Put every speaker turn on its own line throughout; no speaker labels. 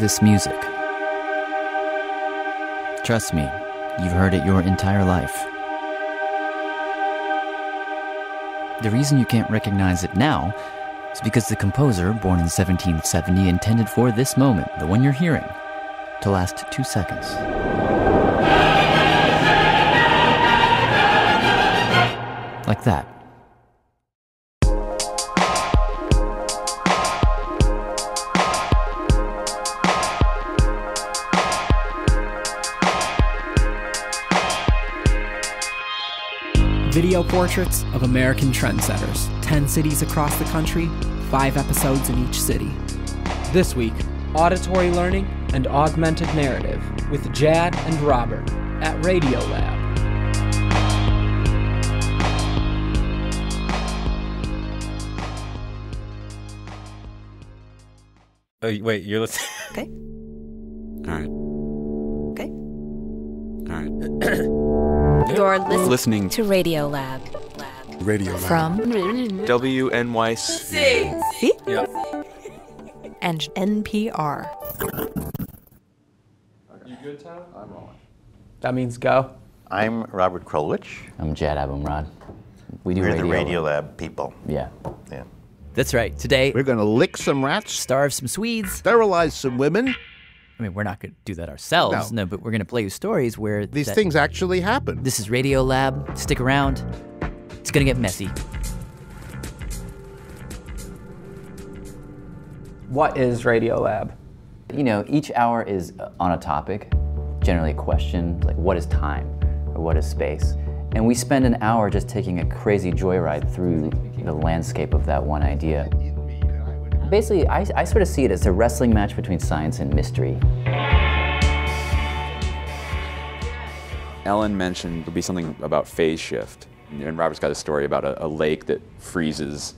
this music? Trust me, you've heard it your entire life. The reason you can't recognize it now is because the composer, born in 1770, intended for this moment, the one you're hearing, to last 2 seconds. Like that.
Video portraits of American trendsetters. 10 cities across the country, 5 episodes in each city. This week, auditory learning and augmented narrative with Jad and Robert at Radiolab.
Oh, wait, you're listening?
Okay.
All right.
Okay.
All right.
You're
Listening
to Radiolab.
Radiolab.
From
WNYC.
C
Yep.
and NPR.
You good, Tyler? I'm rolling.
That means go.
I'm Robert Krulwich.
I'm Jad Abumrad.
We're the Radiolab people.
Yeah.
Yeah.
That's right. Today,
We're going to lick some rats,
starve some Swedes.
sterilize some women.
I mean, we're not going to do that ourselves, no, but we're going to play you stories where
These things actually happen.
This is Radiolab. Stick around. It's going to get messy.
What is Radiolab?
You know, each hour is on a topic, generally a question, like what is time or what is space? And we spend an hour just taking a crazy joyride through the landscape of that one idea. Basically, I sort of see it as a wrestling match between science and mystery.
Ellen mentioned there'll be something about phase shift. And Robert's got a story about a lake that freezes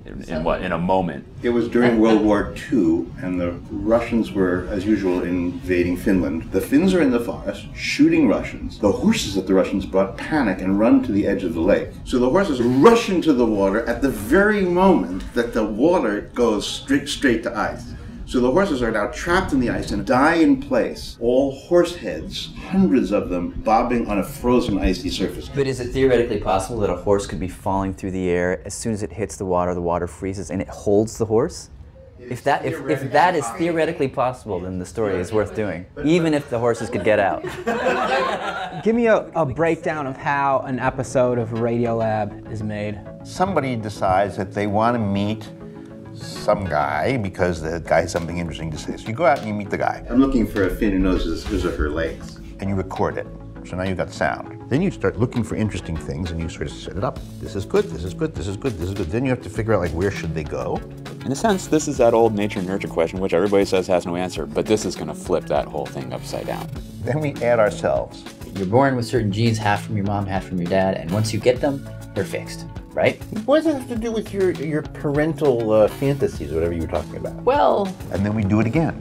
in a moment.
It was during World War II, and the Russians were, as usual, invading Finland. The Finns are in the forest, shooting Russians. The horses that the Russians brought panic and run to the edge of the lake. So the horses rush into the water at the very moment that the water goes straight to ice. So the horses are now trapped in the ice and die in place. All horse heads, hundreds of them, bobbing on a frozen icy surface.
But is it theoretically possible that a horse could be falling through the air, as soon as it hits the water freezes and it holds the horse? If that is theoretically possible, then the story is worth doing, even if the horses could get out.
Give me a breakdown of how an episode of Radiolab is made.
Somebody decides that they want to meet some guy because the guy has something interesting to say. So you go out and you meet the guy.
I'm looking for a Finn who knows his or her legs.
And you record it. So now you've got sound. Then you start looking for interesting things and you sort of set it up. This is good, this is good, this is good, this is good. Then you have to figure out, like, where should they go?
In a sense, this is that old nature nurture question, which everybody says has no answer, but this is going to flip that whole thing upside down.
Then we add ourselves.
You're born with certain genes, half from your mom, half from your dad, and once you get them, they're fixed, right?
What does it have to do with your parental fantasies, whatever you were talking about?
Well...
And then we do it again.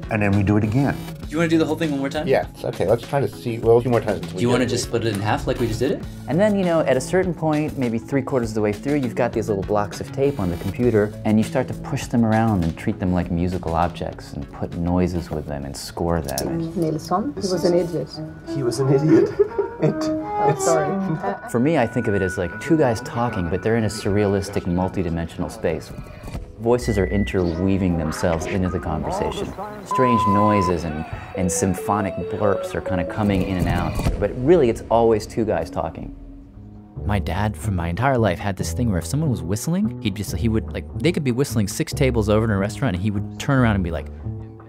And then we do it again.
Do you want to do the whole thing one more time?
Yes, okay, let's try to see, well, a few more times.
Do you want to just split it in half like we just did it? And then, you know, at a certain point, maybe 3/4 of the way through, you've got these little blocks of tape on the computer, and you start to push them around and treat them like musical objects and put noises with them and score them.
Nilsson, he was an idiot.
He was an idiot.
Sorry.
For me, I think of it as like two guys talking, but they're in a surrealistic, multi-dimensional space. Voices are interweaving themselves into the conversation. Strange noises and symphonic blurps are kind of coming in and out. But really, it's always two guys talking. My dad, from my entire life, had this thing where if someone was whistling, he would they could be whistling 6 tables over in a restaurant, and he would turn around and be like,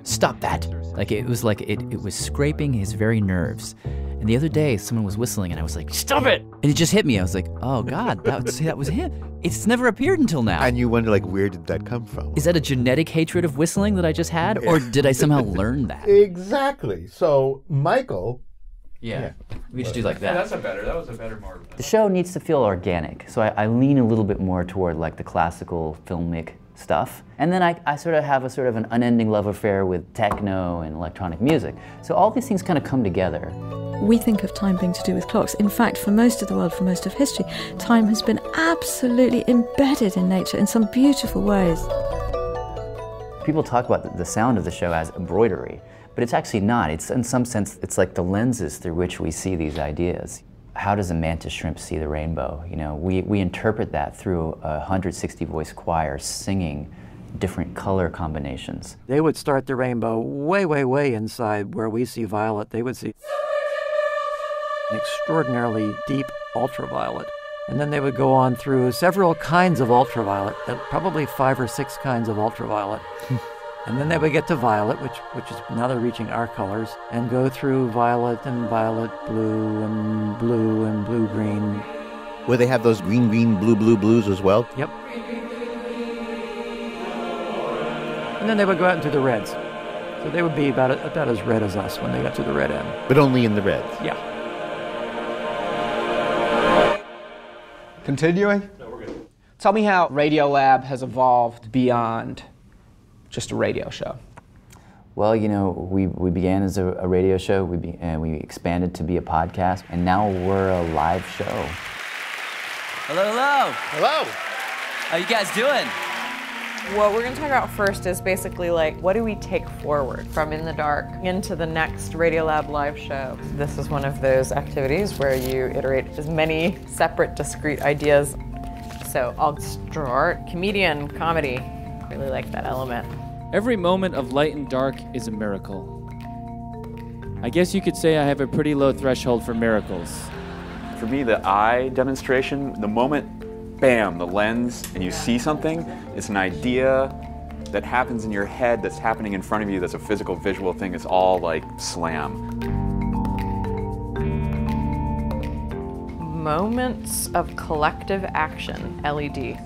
"Stop that!" Like it was scraping his very nerves. And the other day, someone was whistling, and I was like, "Stop it!" And it just hit me. I was like, "Oh God, that was him." It's never appeared until now.
And you wonder, like, where did that come from?
Is that a genetic hatred of whistling that I just had, or did I somehow learn that?
Exactly. So, Michael...
Yeah. We should do like that.
That was a better more...
The show needs to feel organic, so I lean a little bit more toward like the classical filmic stuff. And then I sort of have an unending love affair with techno and electronic music. So all these things kind of come together.
We think of time being to do with clocks. In fact, for most of the world, for most of history, time has been absolutely embedded in nature in some beautiful ways.
People talk about the sound of the show as embroidery, but it's actually not. It's, in some sense, it's like the lenses through which we see these ideas. How does a mantis shrimp see the rainbow? You know, we interpret that through a 160 voice choir singing different color combinations.
They would start the rainbow way, way, way inside where we see violet. They would see an extraordinarily deep ultraviolet. And then they would go on through several kinds of ultraviolet, probably 5 or 6 kinds of ultraviolet. And then they would get to violet, which is now they're reaching our colors, and go through violet and violet blue and blue green.
Where they have those green, blue blues as well?
Yep. And then they would go out into the reds. So they would be about as red as us when they got to the red end.
But only in the reds.
Yeah.
Continuing? No, we're good. Tell me how Radiolab has evolved beyond just a radio show.
Well, you know, we began as a radio show, and we expanded to be a podcast, and now we're a live show.
Hello, hello.
Hello.
How you guys doing?
What we're going to talk about first is basically like, what do we take forward from In the Dark into the next Radiolab live show? This is one of those activities where you iterate as many separate, discrete ideas. So I'll start comedian, comedy. Really like that element.
Every moment of light and dark is a miracle. I guess you could say I have a pretty low threshold for miracles.
For me, the eye demonstration, the moment, bam, the lens, and you see something, it's an idea that happens in your head that's happening in front of you that's a physical, visual thing. It's all like slam.
Moments of collective action, LED.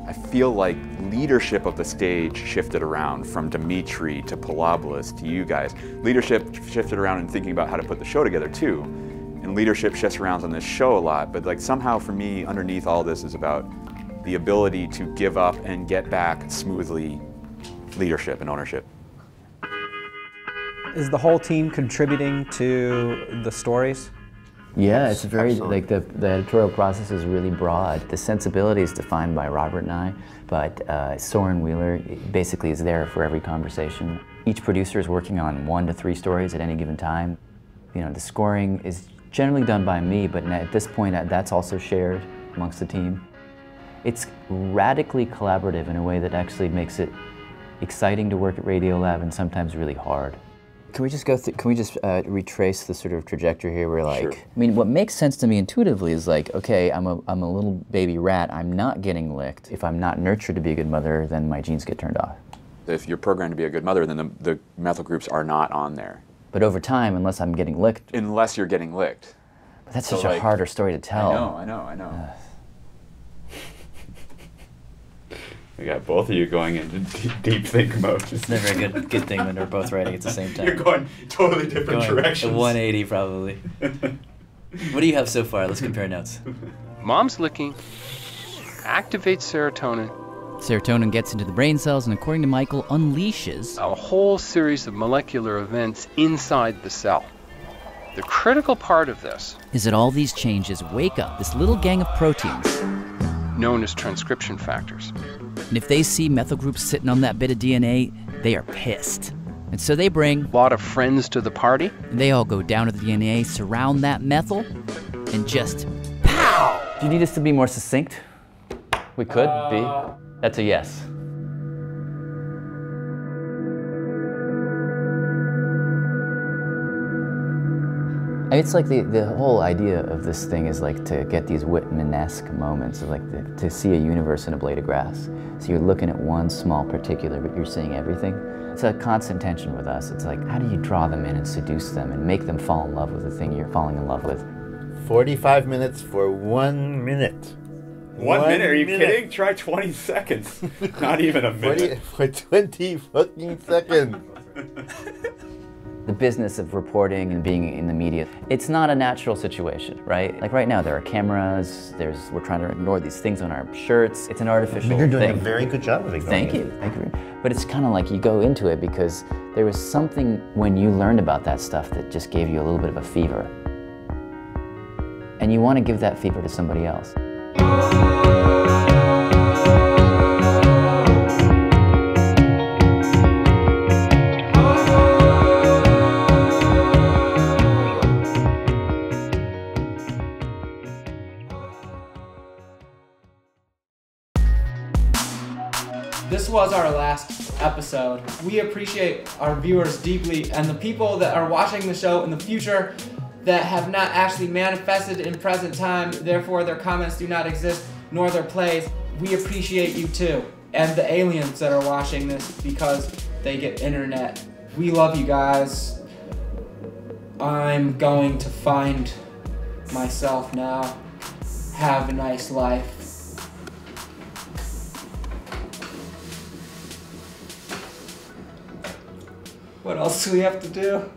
I feel like leadership of the stage shifted around from Dimitri to Palablis to you guys. Leadership shifted around in thinking about how to put the show together too. And leadership shifts around on this show a lot, but like somehow for me, underneath all this is about the ability to give up and get back smoothly leadership and ownership.
Is the whole team contributing to the stories?
Yeah, it's very, like the editorial process is really broad. The sensibility is defined by Robert and I, but Soren Wheeler basically is there for every conversation. Each producer is working on 1 to 3 stories at any given time. You know, the scoring is generally done by me, but at this point that's also shared amongst the team. It's radically collaborative in a way that actually makes it exciting to work at Radiolab and sometimes really hard. Can we just go through, can we just retrace the sort of trajectory here where like, sure. I mean, what makes sense to me intuitively is like, okay, I'm a little baby rat, I'm not getting licked. If I'm not nurtured to be a good mother, then my genes get turned off.
If you're programmed to be a good mother, then the methyl groups are not on there.
But over time, unless I'm getting licked.
Unless you're getting licked.
But that's so such like, a harder story to tell.
I know. We got both of you going into deep think mode.
It's never a good thing when we're both writing at the same time.
You're going totally different directions.
180 probably. What do you have so far? Let's compare notes.
Mom's licking activates serotonin.
Serotonin gets into the brain cells and, according to Michael, unleashes
a whole series of molecular events inside the cell. The critical part of this
is that all these changes wake up this little gang of proteins
known as transcription factors.
And if they see methyl groups sitting on that bit of DNA, they are pissed. And so they bring
a lot of friends to the party.
And they all go down to the DNA, surround that methyl, and just pow!
Do you need us to be more succinct? We could be. That's a yes. It's like the whole idea of this thing is like to get these Whitman-esque moments of like to see a universe in a blade of grass. So you're looking at one small particular, but you're seeing everything. It's a constant tension with us. It's like, how do you draw them in and seduce them and make them fall in love with the thing you're falling in love with?
45 minutes for 1 minute.
1 minute? Are you kidding? Try 20 seconds. Not even a minute.
For 20 fucking seconds.
The business of reporting and being in the media, it's not a natural situation, right? Like right now, there are cameras, we're trying to ignore these things on our shirts. It's an artificial thing.
You're doing a very good job of ignoring it.
Thank you. But it's kind of like you go into it because there was something when you learned about that stuff that just gave you a little bit of a fever. And you want to give that fever to somebody else.
this was our last episode. We appreciate our viewers deeply and the people that are watching the show in the future that have not actually manifested in present time, therefore their comments do not exist, nor their plays. We appreciate you too. And the aliens that are watching this because they get internet. We love you guys. I'm going to find myself now. Have a nice life. What else do we have to do?